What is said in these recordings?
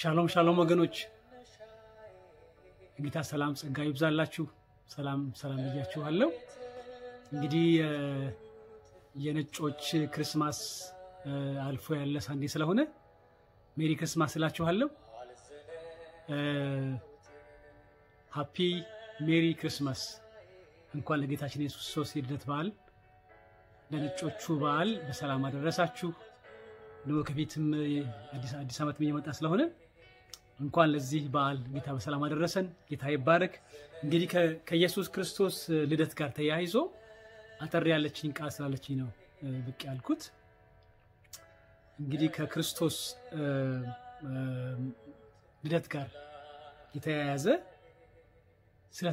ሻሎም ሻሎም ወገኖች ጌታ ሰላም ጸጋ ይብዛላችሁ ሰላም ብያችኋለሁ እንግዲህ የነጮች ክሪስማስ አልፎ ያለ ሳንዴ ስለሆነ ሜሪ ክሪስማስ እላችኋለሁ ሃፒ ሜሪ ክሪስማስ እንኳን ለጌታችን ኢየሱስ ክርስቶስ የልደት በዓል ለነጮቹ በዓል በሰላም አደረሳችሁ ነው ከቤትም አዲስ ዓመት እየመጣ ስለሆነ እንኳን ለዚህ በዓል ጌታ በሰላም አደረሰን ጌታ ይባረክ እንግዲህ ከኢየሱስ ክርስቶስ ልደት ጋር ተያይዞ አጠር ያለችኝ ቃል ስላለችኝ ነው ብቅ ያልኩት እንግዲህ ከክርስቶስ ልደት ጋር የተያያዘ ስለ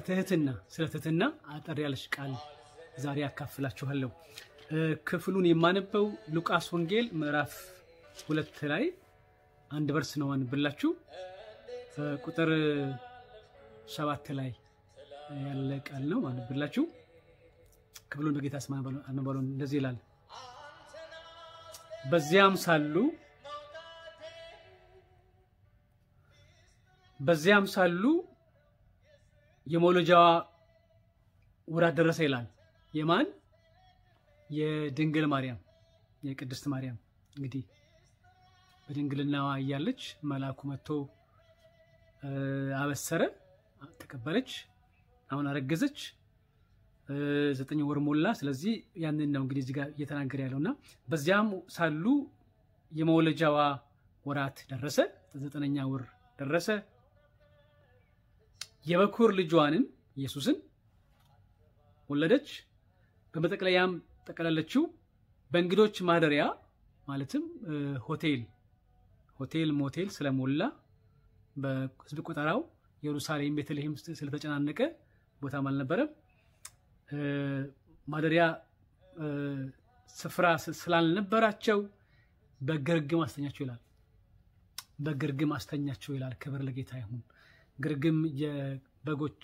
ትህትና አጠር ያለች ቃል ዛሬ አካፍላችኋለሁ ክፍሉን የማነበው ሉቃስ ወንጌል ምዕራፍ 2 ላይ አንድ ቨርስ ነው አንብላችሁ ቁጥር 7 ላይ ያለ ቃል ነው አንብላችሁ ክፍሉን በጌታ ስም አንባለው እንደዚህ ይላል በዚያም ሳሉ የመውለጃዋ ወራት ደረሰ ይላል የማን የድንግል ማርያም የቅድስት ማርያም እንግዲህ በድንግልናዋ ያለች መልአኩ መጥቶ አበሰረ ተቀበለች አሁን አረገዘች 9 ወር ሞላ ስለዚህ ያንን ነው እንግዲህ እዚህ ጋር እየተናገረ ያለውና በዚያም ሳሉ የመውለጃዋ ወራት ደረሰ 9ኛ ወር ደረሰ የበኩር ልጇንም ኢየሱስን ወለደች በመጠቅለያም ተቀላለችው በእንግዶች ማደሪያ ማለትም ሆቴል ሞቴል ስለሞላ በህዝብ ቁጠራው ኢየሩሳሌም ቤተልሔም ስለተጨናነቀ ቦታ ማልነበረም ማደሪያ ስፍራ ስላልነበራቸው በግርግም አስተኛቸው ይላል ክብር ለጌታ ይሁን ግርግም የበጎች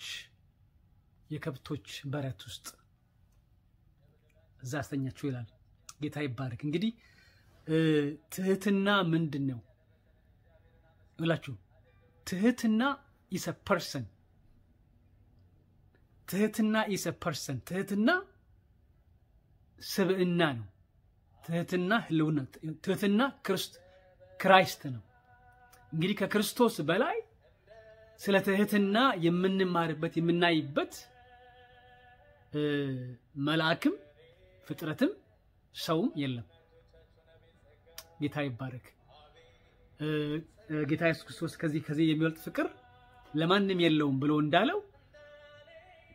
የከብቶች በረት ውስጥ እዛ አስተኛቸው ይላል ጌታ ይባረክ እንግዲህ ትህትና ምንድነው ወላችሁ ትህትና is a person ትህትና ስብዕና ነው ትህትና ህልውና ትህትና ክራይስት ነው እንግዲህ ከክርስቶስ በላይ ስለ ትህትና የምንማርበት የምናይበት መልአክም ፍጥረትም ሰውም የለም ጌታ ይባረክ ጌታ ኢየሱስ ክርስቶስ ከዚህ የሚበልጥ ፍቅር ለማንም የለውም ብሎ እንዳለው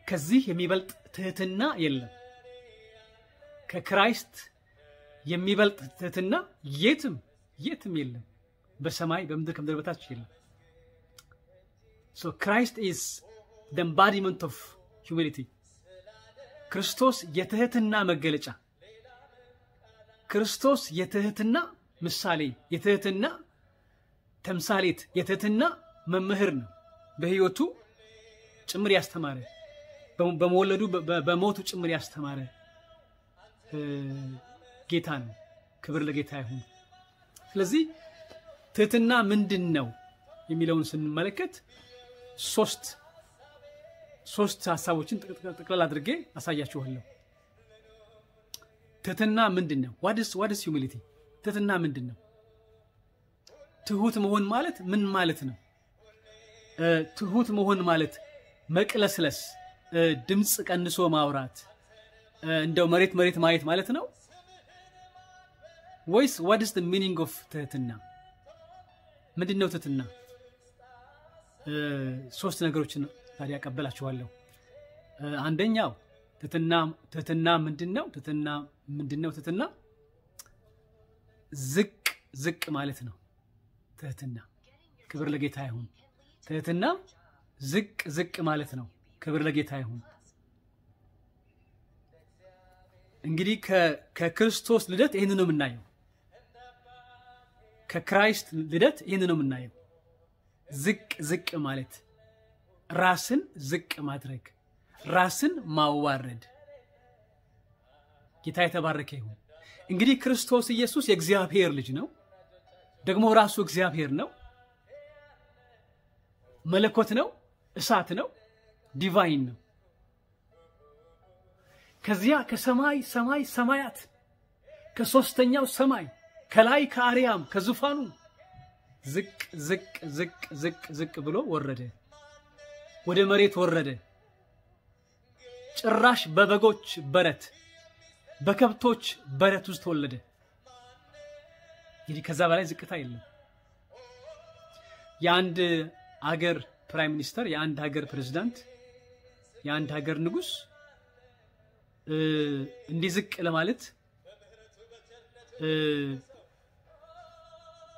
ከዚህ የሚበልጥ ትህትና የለም ከክራይስት የሚበልጥ ትህትና የትም የለም በሰማይ በምድር ከምድር በታች የለም so Christ is the embodiment of humility ክርስቶስ የትህትና መገለጫ ክርስቶስ የትህትና ምሳሌ የትህትና ተምሳሌት የትህትና መምህር ነው በህይወቱ ጭምር ያስተማረ በመወለዱ በሞቱ ጭምር ያስተማረ ጌታ ነው ክብር ለጌታ ይሁን ስለዚህ ትህትና ምንድነው የሚለውን ስንመለከት ሶስት ሐሳቦችን ጠቅላላ አድርጌ አሳያችኋለሁ ትህትና ምንድነው what is humility ትህትና ምንድነው ትሁት መሆን ማለት ምን ማለት ነው ትሁት መሆን ማለት መቅለስለስ ድምጽ ቀንሶ ማውራት እንደው መሬት ማየት ማለት ነው ወይስ what is the meaning of ትህትና ምንድነው ትህትና ሶስት ነገሮችን ታዲያ አቀበላችኋለሁ አንደኛው ትህትና ምንድነው ትህትና ዝቅ ማለት ነው ትህትና ክብር ለጌታ ይሁን ትህትና ዝቅ ማለት ነው ክብር ለጌታ ይሁን እንግዲህ ከክርስቶስ ልደት ይሄንን ነው የምናየው ከክራይስት ልደት ይሄንን ነው የምናየው ዝቅ ማለት ራስን ዝቅ ማድረግ ራስን ማዋረድ ጌታ የተባረከ ይሁን እንግዲህ ክርስቶስ ኢየሱስ የእግዚአብሔር ልጅ ነው ደግሞ ራሱ እግዚአብሔር ነው መለኮት ነው እሳት ነው ዲቫይን ነው ከዚያ ከሰማይ ሰማይ ሰማያት ከሶስተኛው ሰማይ ከላይ ከአርያም ከዙፋኑ ዝቅ ዝቅ ዝቅ ዝቅ ዝቅ ብሎ ወረደ ወደ መሬት ወረደ ጭራሽ በበጎች በረት በከብቶች በረት ውስጥ ተወለደ እንግዲህ ከዛ በላይ ዝቅታ የለም የአንድ አገር ፕራይም ሚኒስተር የአንድ ሀገር ፕሬዝዳንት የአንድ ሀገር ንጉስ እንዲዝቅ ለማለት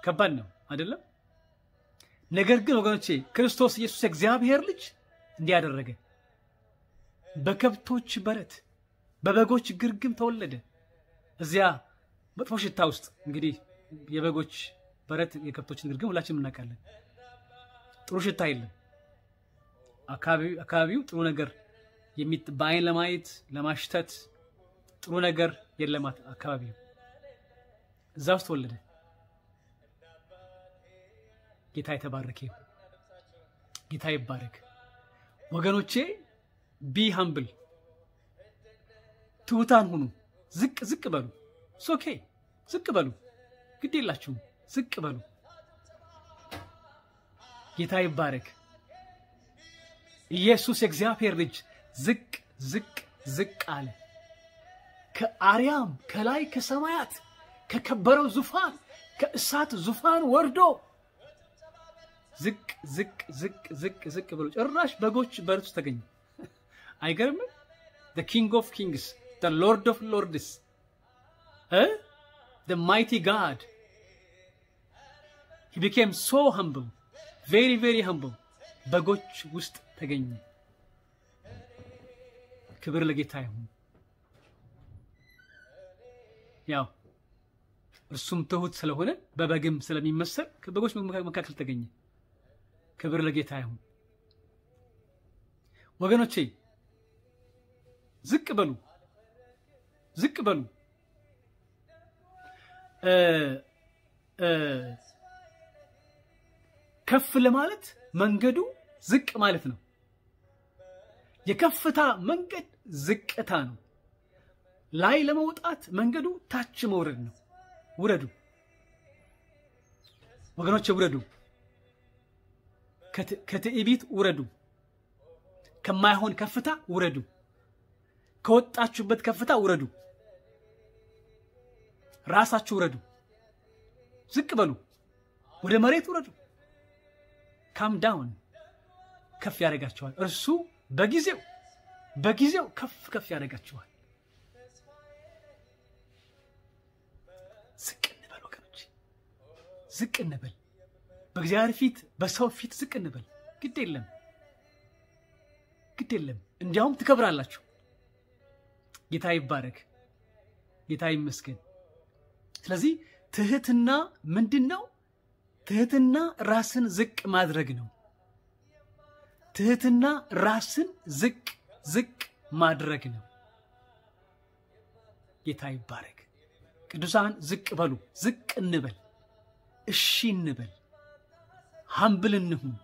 ከባድ ነው አይደለም ነገር ግን ወገኖቼ ክርስቶስ ኢየሱስ እግዚአብሔር ልጅ እንዲያደረገ በከብቶች በረት በበጎች ግርግም ተወለደ እዚያ መጥፎ ሽታ ውስጥ እንግዲህ የበጎች በረት የከብቶችን ግርግም ሁላችንም እናውቃለን ጥሩ ሽታ የለም አካባቢው ጥሩ ነገር በአይን ለማየት ለማሽተት ጥሩ ነገር የለም አካባቢው እዛ ውስጥ ተወለደ ጌታ የተባረከ ጌታ ይባረክ ወገኖቼ ቢ ሃምብል ትውታን ሁኑ ዝቅ ዝቅ በሉ ኦኬ ዝቅ በሉ ግድ የላችሁም ዝቅ በሉ ጌታ ይባረክ ኢየሱስ እግዚአብሔር ልጅ ዝቅ ዝቅ ዝቅ አለ ከአርያም ከላይ ከሰማያት ከከበረው ዙፋን ከእሳት ዙፋን ወርዶ ዝቅ ዝቅ ዝቅ ዝቅ ዝቅ ብሎ ጭራሽ በጎች በረት ውስጥ ተገኘ አይገርምም the king of kings the lord of lords the mighty god he became so humble very very humble በጎች ውስጥ ተገኘ ክብር ለጌታ ይሁን ያው እርሱም ትሁት ስለሆነ በበግም ስለሚመሰል በጎች መካከል ተገኘ ክብር ለጌታ ይሁን ወገኖቼ ዝቅ በሉ ከፍ ለማለት መንገዱ ዝቅ ማለት ነው የከፍታ መንገድ ዝቅታ ነው ላይ ለመውጣት መንገዱ ታች መውረድ ነው ውረዱ ወገኖቼ ውረዱ ከትዕቢት ውረዱ ከማይሆን ከፍታ ውረዱ ከወጣችሁበት ከፍታ ውረዱ ራሳችሁ ውረዱ ዝቅ በሉ ወደ መሬት ውረዱ calm down ከፍ ያረጋችኋል እርሱ በጊዜው ከፍ ያረጋችኋል ዝቅ እንበል ወገኖች ዝቅ እንበል በእግዚአብሔር ፊት በሰው ፊት ዝቅ እንበል ግድ የለም እንዲያውም ትከብራላችሁ ጌታ ይባረክ ጌታ ይመስገን ስለዚህ ትህትና ምንድነው ትህትና ራስን ዝቅ ማድረግ ነው ትህትና ራስን ዝቅ ማድረግ ነው ጌታ ይባረክ ቅዱሳን ዝቅ በሉ ዝቅ እንበል እሺ እንበል humble እንሁን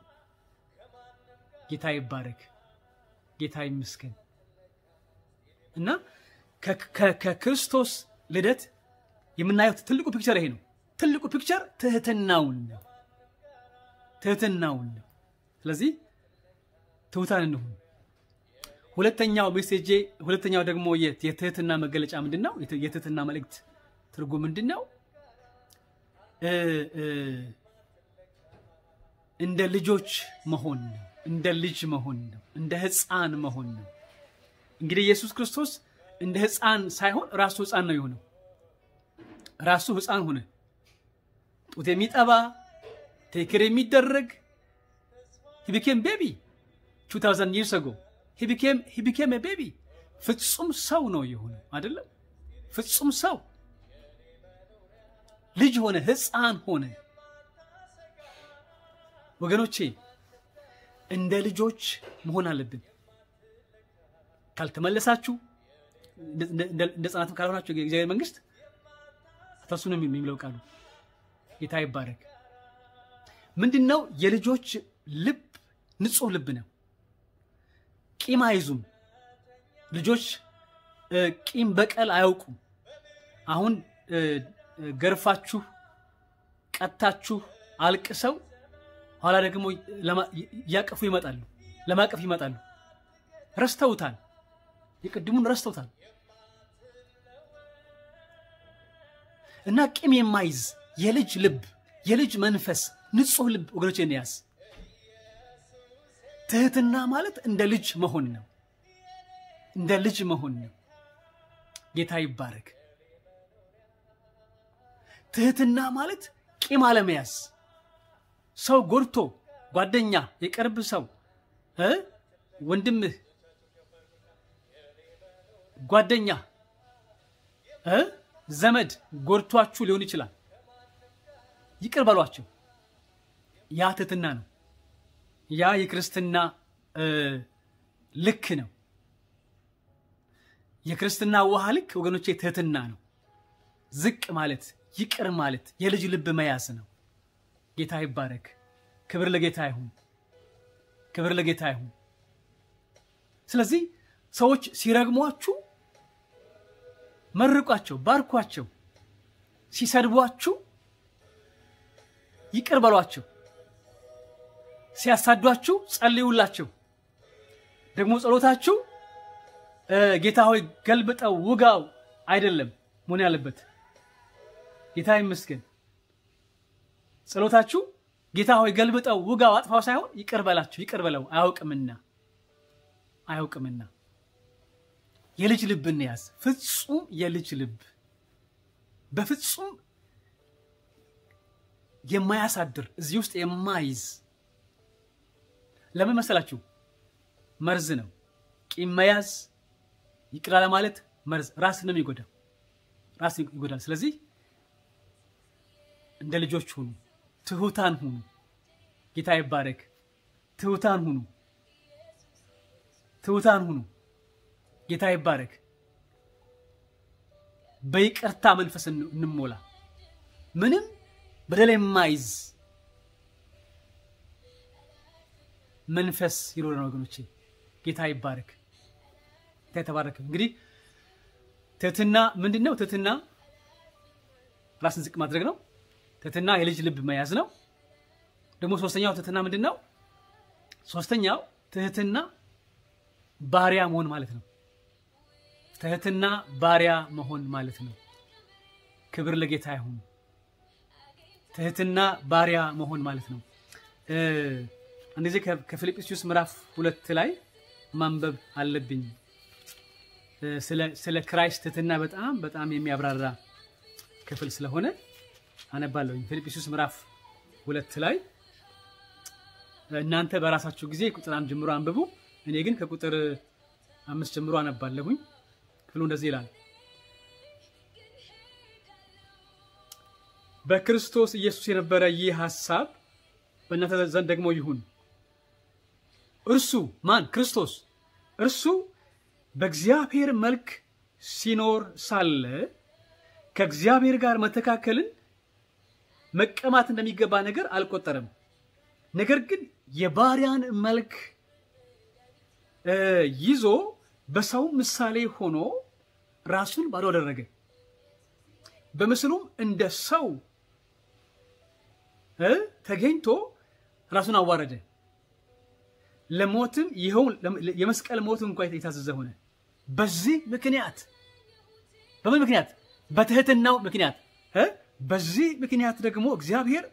ጌታ ይባረክ ጌታ ይመስገን እና ከክርስቶስ ልደት የምናየው ትልቁ ፒክቸር ይሄ ነው ትልቁ ፒክቸር ትህትናውን ነው ስለዚህ ትውታን እንሁን ሁለተኛው ሜሴጅ ሁለተኛው ደግሞ የትህትና መገለጫ ምንድነው የትህትና መልእክት ትርጉም ምንድነው እንደ ልጆች መሆን ነው እንደ ልጅ መሆን ነው እንደ ሕፃን መሆን ነው እንግዲህ ኢየሱስ ክርስቶስ እንደ ሕፃን ሳይሆን ራሱ ሕፃን ነው የሆነው ራሱ ሕፃን ሆነ ጡት የሚጠባ ቴክር የሚደረግ he became baby 2000 years ago he became a baby ፍጹም ሰው ነው የሆነው አይደለም ፍጹም ሰው ልጅ ሆነ ሕፃን ሆነ ወገኖቼ እንደ ልጆች መሆን አለብን ካልተመለሳችሁ እንደ ጽናትም ካልሆናችሁ የእግዚአብሔር መንግስት አታሱንም የሚለው ቃሉ ጌታ ይባረክ ምንድነው የልጆች ልብ ንጹህ ልብ ነው። ቂም አይዙም። ልጆች ቂም በቀል አያውቁም። አሁን ገርፋችሁ ቀጣችሁ አልቅሰው ኋላ ደግሞ ያቀፉ ይመጣሉ፣ ለማቀፍ ይመጣሉ። ረስተውታል፣ የቅድሙን ረስተውታል። እና ቂም የማይዝ የልጅ ልብ፣ የልጅ መንፈስ፣ ንጹህ ልብ ወገኖቼ እንያዝ። ትህትና ማለት እንደ ልጅ መሆን ነው። እንደ ልጅ መሆን ነው። ጌታ ይባረክ። ትህትና ማለት ቂም አለመያዝ። ሰው ጎድቶ ጓደኛ፣ የቅርብ ሰው ወንድምህ፣ ጓደኛ፣ ዘመድ ጎድቷችሁ ሊሆን ይችላል። ይቅር በሏቸው። ያ ትህትና ነው። ያ የክርስትና ልክ ነው። የክርስትና ውሃ ልክ ወገኖቼ ትህትና ነው። ዝቅ ማለት፣ ይቅር ማለት፣ የልጅ ልብ መያዝ ነው። ጌታ ይባረክ። ክብር ለጌታ ይሁን። ክብር ለጌታ ይሁን። ስለዚህ ሰዎች ሲረግሟችሁ መርቋቸው፣ ባርኳቸው። ሲሰድቧችሁ ይቅር በሏቸው። ሲያሳዷችሁ ጸልዩላቸው። ደግሞ ጸሎታችሁ ጌታ ሆይ ገልብጠው ውጋው አይደለም መሆን ያለበት። ጌታ ይመስገን። ጸሎታችሁ ጌታ ሆይ ገልብጠው ውጋው አጥፋው ሳይሆን ይቅር በላችሁ፣ ይቅር በለው አያውቅምና። የልጅ ልብ እንያዝ። ፍጹም የልጅ ልብ፣ በፍጹም የማያሳድር እዚህ ውስጥ የማይዝ። ለምን መሰላችሁ? መርዝ ነው። ቂም መያዝ፣ ይቅር ማለት መርዝ፣ ራስንም ይጎዳል፣ ራስን ይጎዳል። ስለዚህ እንደ ልጆች ሁኑ፣ ትሁታን ሁኑ። ጌታ ይባረክ። ትሁታን ሁኑ፣ ትሁታን ሁኑ። ጌታ ይባረክ። በይቅርታ መንፈስ እንሞላ። ምንም በደል የማይዝ መንፈስ ይኖረን ወገኖቼ። ጌታ ይባረክ። ጌታ ይተባረክ። እንግዲህ ትህትና ምንድነው? ትህትና ራስን ዝቅ ማድረግ ነው። ትህትና የልጅ ልብ መያዝ ነው። ደግሞ ሶስተኛው ትህትና ምንድነው? ሶስተኛው ትህትና ባሪያ መሆን ማለት ነው። ትህትና ባሪያ መሆን ማለት ነው። ክብር ለጌታ ይሁን። ትህትና ባሪያ መሆን ማለት ነው። እንደዚህ ከፊልጵስዩስ ምዕራፍ 2 ላይ ማንበብ አለብኝ። ስለ ክራይስት ትህትና በጣም የሚያብራራ ክፍል ስለሆነ አነባለሁ። ፊልጵስዩስ ምዕራፍ 2 ላይ እናንተ በራሳችሁ ጊዜ ቁጥር 1 ጀምሮ አንብቡ። እኔ ግን ከቁጥር 5 ጀምሮ አነባለሁኝ። ክፍሉ እንደዚህ ይላል። በክርስቶስ ኢየሱስ የነበረ ይህ ሐሳብ በእናንተ ዘንድ ደግሞ ይሁን። እርሱ ማን? ክርስቶስ። እርሱ በእግዚአብሔር መልክ ሲኖር ሳለ ከእግዚአብሔር ጋር መተካከልን መቀማት እንደሚገባ ነገር አልቆጠረም። ነገር ግን የባሪያን መልክ ይዞ በሰው ምሳሌ ሆኖ ራሱን ባዶ አደረገ። በምስሉም እንደ ሰው ተገኝቶ ራሱን አዋረደ። ለሞትም ይኸው የመስቀል ሞት እንኳን የታዘዘ ሆነ። በዚህ ምክንያት በምን ምክንያት? በትህትናው ምክንያት። በዚህ ምክንያት ደግሞ እግዚአብሔር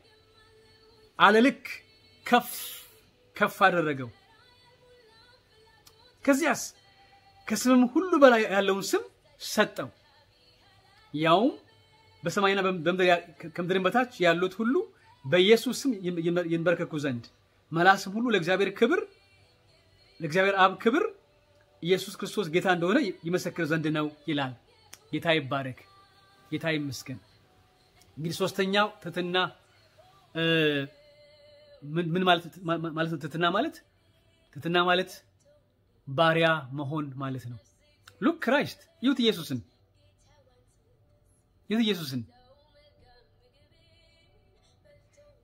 አለልክ ከፍ አደረገው። ከዚያስ ከስምም ሁሉ በላይ ያለውን ስም ሰጠው። ያውም በሰማይና ከምድር በታች ያሉት ሁሉ በኢየሱስ ስም ይንበረከኩ ዘንድ መላስም ሁሉ ለእግዚአብሔር ክብር፣ ለእግዚአብሔር አብ ክብር ኢየሱስ ክርስቶስ ጌታ እንደሆነ ይመሰክር ዘንድ ነው ይላል። ጌታ ይባረክ። ጌታ ይመስገን። እንግዲህ ሶስተኛው ትህትና ምን ማለት ነው? ትህትና ማለት ባሪያ መሆን ማለት ነው። ሉክ ክራይስት፣ ይሁት ኢየሱስን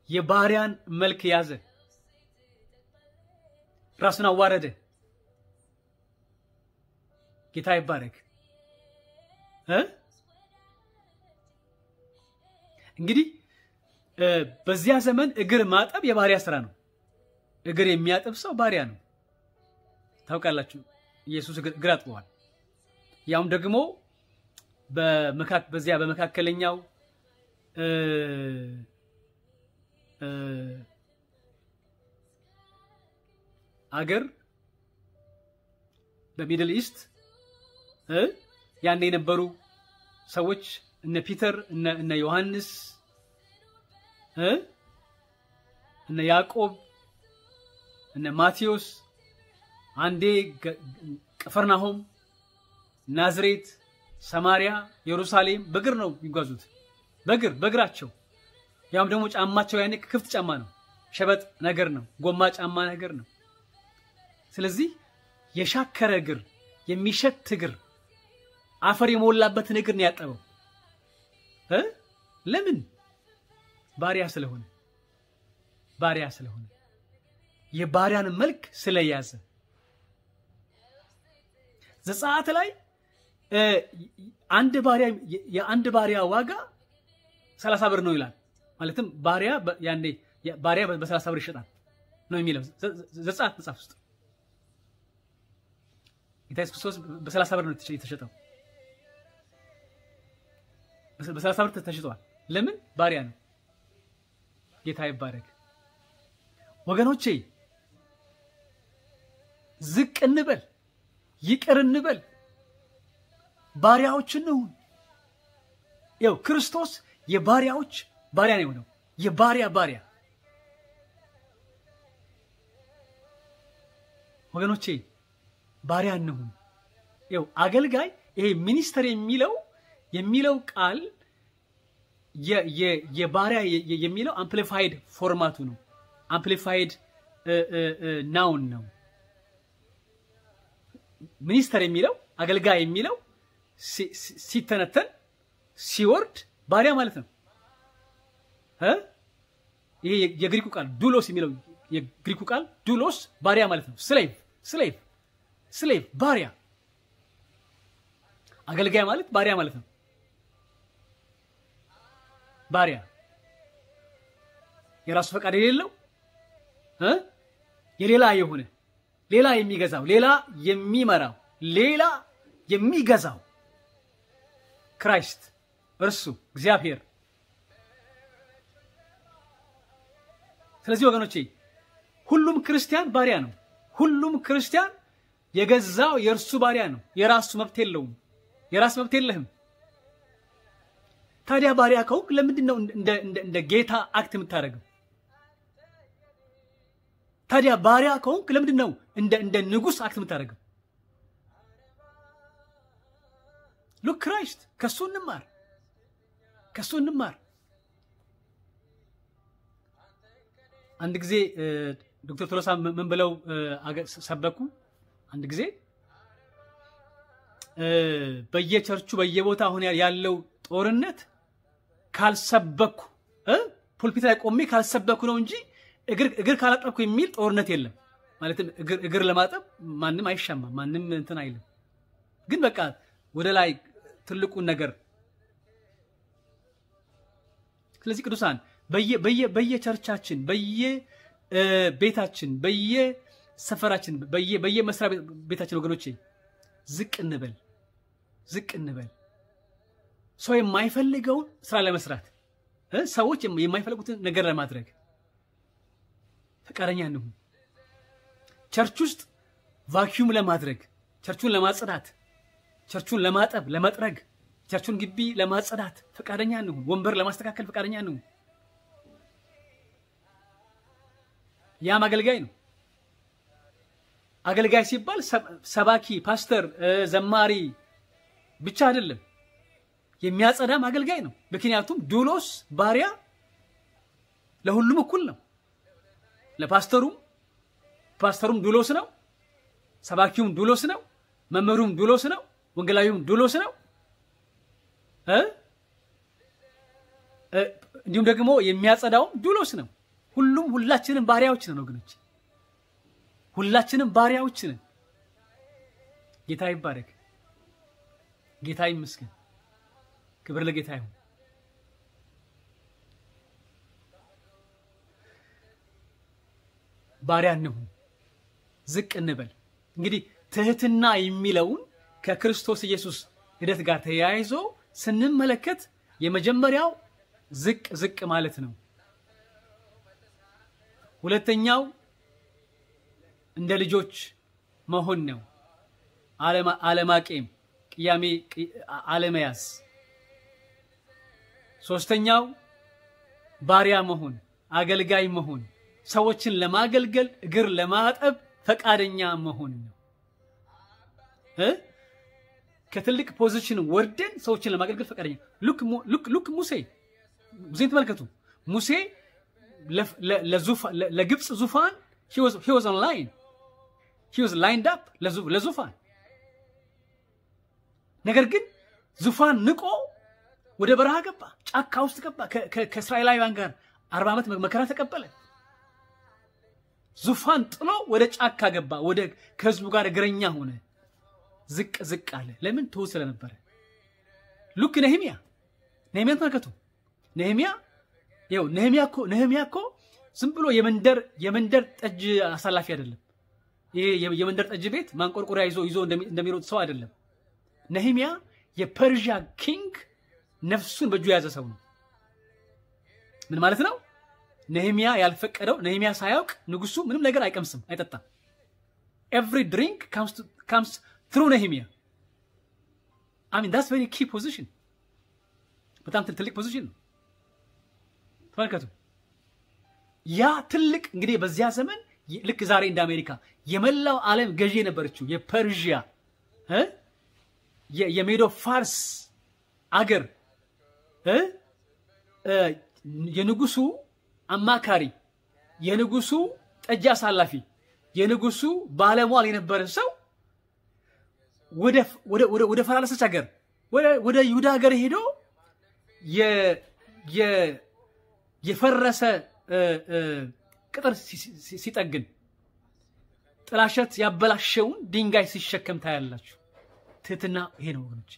የባሪያን መልክ ያዘ። ራሱን አዋረደ ጌታ ይባረክ እንግዲህ በዚያ ዘመን እግር ማጠብ የባሪያ ስራ ነው እግር የሚያጥብ ሰው ባሪያ ነው ታውቃላችሁ ኢየሱስ እግር አጥቧል ያውም ደግሞ በዚያ በመካከለኛው አገር በሚድል ኢስት ያኔ የነበሩ ሰዎች እነ ፒተር እነ ዮሐንስ እነ ያዕቆብ እነ ማቴዎስ አንዴ ቅፍርናሆም ናዝሬት ሰማሪያ ኢየሩሳሌም በእግር ነው የሚጓዙት በእግራቸው ያም ደግሞ ጫማቸው ያኔ ክፍት ጫማ ነው ሸበጥ ነገር ነው ጎማ ጫማ ነገር ነው ስለዚህ የሻከረ እግር የሚሸት እግር አፈር የሞላበት እግር ነው ያጠበው ለምን ባሪያ ስለሆነ የባሪያን መልክ ስለያዘ ዘጸአት ላይ አንድ ባሪያ ዋጋ 30 ብር ነው ይላል ማለትም ባሪያ ያኔ ባሪያ በ30 ብር ይሸጣል ነው የሚለው ዘጸአት መጽሐፍ ውስጥ ኢየሱስ ክርስቶስ በ30 ብር ነው የተሸጠው በ30 ብር ተሽጧል ለምን ባሪያ ነው ጌታ ይባረክ ወገኖቼ ዝቅ እንበል ይቅር እንበል ባሪያዎች እንሁን ያው ክርስቶስ የባሪያዎች ባሪያ ነው የባሪያ ወገኖቼ ባሪያ እንሁን ያው አገልጋይ ይሄ ሚኒስተር የሚለው ቃል የባሪያ የሚለው አምፕሊፋይድ ፎርማቱ ነው አምፕሊፋይድ ናውን ነው ሚኒስተር የሚለው አገልጋይ የሚለው ሲተነተን ሲወርድ ባሪያ ማለት ነው ይሄ የግሪኩ ቃል ዱሎስ የሚለው የግሪኩ ቃል ዱሎስ ባሪያ ማለት ነው ስሌቭ ባሪያ አገልጋይ ማለት ባሪያ ማለት ነው ባሪያ የራሱ ፈቃድ የሌለው የሌላ የሆነ ሌላ የሚገዛው ሌላ የሚመራው ሌላ የሚገዛው ክራይስት እርሱ እግዚአብሔር ስለዚህ ወገኖቼ ሁሉም ክርስቲያን ባሪያ ነው ሁሉም ክርስቲያን የገዛው የእርሱ ባሪያ ነው የራሱ መብት የለውም የራስ መብት የለህም ታዲያ ባሪያ ከሆንክ ለምንድን ነው እንደ ጌታ አክት የምታደርገው ታዲያ ባሪያ ከሆንክ ለምንድን ነው እንደ ንጉስ አክት የምታደርገው ሉክ ክራይስት ከሱ እንማር አንድ ጊዜ ዶክተር ቶሎሳ ምን ብለው ሰበኩ አንድ ጊዜ በየቸርቹ በየቦታ አሁን ያለው ጦርነት ካልሰበኩ ፑልፒት ላይ ቆሜ ካልሰበኩ ነው እንጂ እግር ካላጠብኩ የሚል ጦርነት የለም ማለትም እግር ለማጠብ ማንንም አይሻማም ማንንም እንትን አይልም ግን በቃ ወደ ላይ ትልቁን ነገር ስለዚህ ቅዱሳን በየቸርቻችን በየቤታችን በየሰፈራችን በየመስሪያ ቤታችን ወገኖቼ ዝቅ እንበል ሰው የማይፈልገውን ስራ ለመስራት ሰዎች የማይፈልጉትን ነገር ለማድረግ ፈቃደኛ እንሁን ቸርች ውስጥ ቫክዩም ለማድረግ ቸርቹን ለማጽዳት ቸርቹን ለማጠብ ለመጥረግ ቸርቹን ግቢ ለማጽዳት ፈቃደኛ እንሁን ወንበር ለማስተካከል ፈቃደኛ እንሁን ያም አገልጋይ ነው አገልጋይ ሲባል ሰባኪ ፓስተር ዘማሪ ብቻ አይደለም የሚያጸዳም አገልጋይ ነው ምክንያቱም ዱሎስ ባሪያ ለሁሉም እኩል ነው ለፓስተሩም ዱሎስ ነው ሰባኪውም ዱሎስ ነው መምህሩም ዱሎስ ነው ወንጌላዊውም ዱሎስ ነው እንዲሁም ደግሞ የሚያጸዳውም ዱሎስ ነው ሁላችንም ባሪያዎች ነን ወገኖች ሁላችንም ባሪያዎች ነን። ጌታ ይባረክ። ጌታ ይመስገን። ክብር ለጌታ ይሁን። ባሪያ እንሁን፣ ዝቅ እንበል። እንግዲህ ትህትና የሚለውን ከክርስቶስ ኢየሱስ ልደት ጋር ተያይዞ ስንመለከት የመጀመሪያው ዝቅ ማለት ነው። ሁለተኛው እንደ ልጆች መሆን ነው። አለማቄም ቅያሜ አለመያዝ። ሶስተኛው ባሪያ መሆን፣ አገልጋይ መሆን፣ ሰዎችን ለማገልገል እግር ለማጠብ ፈቃደኛ መሆን ነው። ከትልቅ ፖዚሽን ወርደን ሰዎችን ለማገልገል ፈቃደኛ። ሉክ ሙሴን ተመልከቱ። ሙሴ ለግብጽ ዙፋን he was on line. He was lined up ለዙፋን። ነገር ግን ዙፋን ንቆ ወደ በረሃ ገባ፣ ጫካ ውስጥ ገባ። ከእስራኤላውያን ጋር 40 ዓመት መከራ ተቀበለ። ዙፋን ጥሎ ወደ ጫካ ገባ፣ ወደ ከህዝቡ ጋር እግረኛ ሆነ፣ ዝቅ አለ። ለምን? ትሁት ስለነበረ። ሉክ ነህምያን ተመልከቱ። ነህምያ እኮ ዝም ብሎ የመንደር ጠጅ አሳላፊ አይደለም። ይሄ የመንደር ጠጅ ቤት ማንቆርቆሪያ ይዞ እንደሚሮጥ ሰው አይደለም። ነህምያ የፐርሺያ ኪንግ ነፍሱን በእጁ የያዘ ሰው ነው። ምን ማለት ነው? ነህምያ ያልፈቀደው፣ ነህምያ ሳያውቅ ንጉሱ ምንም ነገር አይቀምስም፣ አይጠጣም። every drink comes through Nehemiah. I mean, that's very key position. በጣም ትልቅ ፖዚሽን ነው። ተመልከቱ። ያ ትልቅ እንግዲህ በዚያ ዘመን ልክ ዛሬ እንደ አሜሪካ የመላው ዓለም ገዢ የነበረችው የፐርሺያ የሜዶ ፋርስ አገር የንጉሱ አማካሪ፣ የንጉሱ ጠጅ አሳላፊ፣ የንጉሱ ባለሟል የነበረ ሰው ወደ ፈራረሰች ሀገር ወደ ይሁዳ ሀገር ሄዶ የፈረሰ ቅጥር ሲጠግን ጥላሸት ያበላሸውን ድንጋይ ሲሸከም ታያላችሁ። ትህትና ይሄ ነው ወገኖች።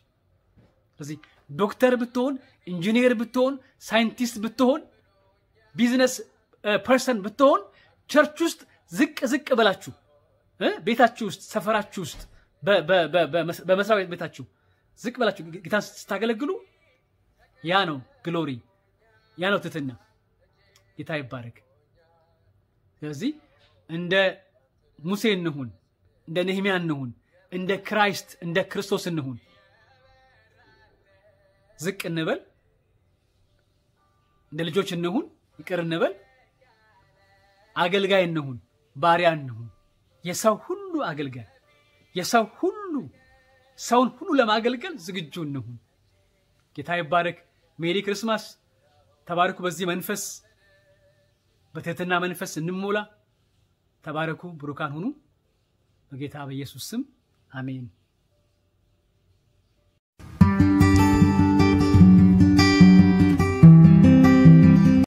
ስለዚህ ዶክተር ብትሆን፣ ኢንጂነር ብትሆን፣ ሳይንቲስት ብትሆን፣ ቢዝነስ ፐርሰን ብትሆን፣ ቸርች ውስጥ ዝቅ ብላችሁ ቤታችሁ ውስጥ፣ ሰፈራችሁ ውስጥ፣ በመስሪያ ቤታችሁ ዝቅ ብላችሁ ጌታን ስታገለግሉ ያ ነው ግሎሪ፣ ያ ነው ትህትና። ጌታ ይባረክ። ስለዚህ እንደ ሙሴ እንሁን፣ እንደ ነህምያ እንሁን፣ እንደ ክራይስት እንደ ክርስቶስ እንሁን። ዝቅ እንበል፣ እንደ ልጆች እንሁን፣ ይቅር እንበል፣ አገልጋይ እንሁን፣ ባሪያ እንሁን። የሰው ሁሉ አገልጋይ፣ የሰው ሁሉ ሰውን ሁሉ ለማገልገል ዝግጁ እንሁን። ጌታ ይባረክ። ሜሪ ክሪስማስ። ተባረኩ። በዚህ መንፈስ በትህትና መንፈስ እንሞላ። ተባረኩ፣ ብሩካን ሁኑ። በጌታ በኢየሱስ ስም አሜን።